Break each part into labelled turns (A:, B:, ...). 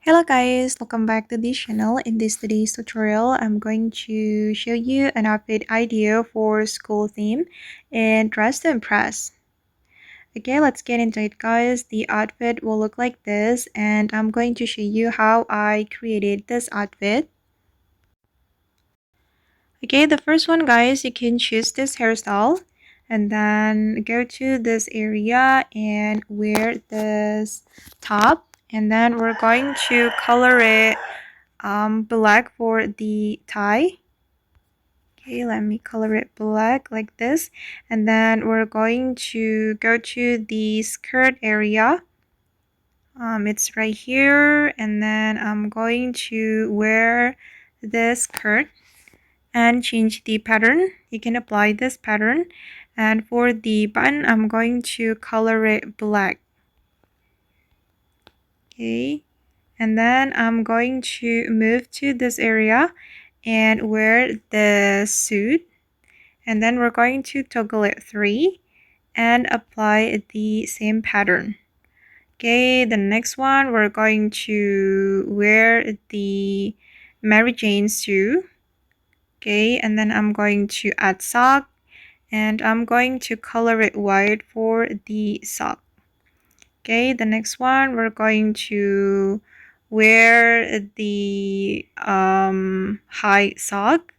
A: Hello guys, welcome back to this channel. In today's tutorial, I'm going to show you an outfit idea for school theme and dress to impress. Okay, let's get into it guys. The outfit will look like this and I'm going to show you how I created this outfit. Okay, the first one guys, you can choose this hairstyle and then go to this area and wear this top, and then we're going to color it black for the tie. Okay, let me color it black like this, and then we're going to go to the skirt area. It's right here, and then I'm going to wear this skirt and change the pattern. You can apply this pattern, and for the button I'm going to color it black. Okay, and then I'm going to move to this area and wear the suit, and then we're going to toggle it 3 and apply the same pattern. Okay, the next one we're going to wear the Mary Jane suit. Okay, and then I'm going to add sock and I'm going to color it white for the sock. Okay, the next one we're going to wear the high sock.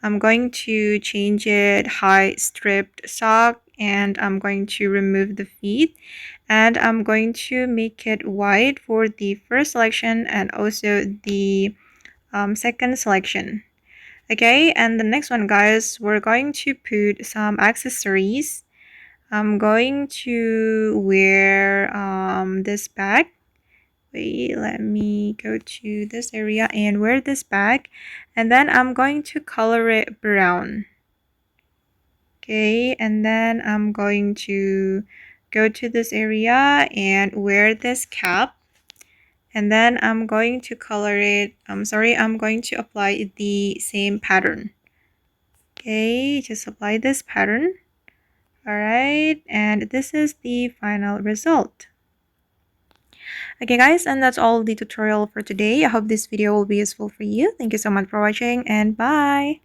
A: I'm going to change it high stripped sock, and I'm going to remove the feet, and I'm going to make it white for the first selection and also the second selection. Okay, and the next one guys, we're going to put some accessories. I'm going to wear this bag. Wait, let me go to this area and wear this bag, and then I'm going to color it brown. Okay, and then I'm going to go to this area and wear this cap, and then I'm going to color it, I'm going to apply the same pattern. Okay, just apply this pattern. Alright, and this is the final result. Okay guys, and that's all the tutorial for today. I hope this video will be useful for you. Thank you so much for watching, and bye!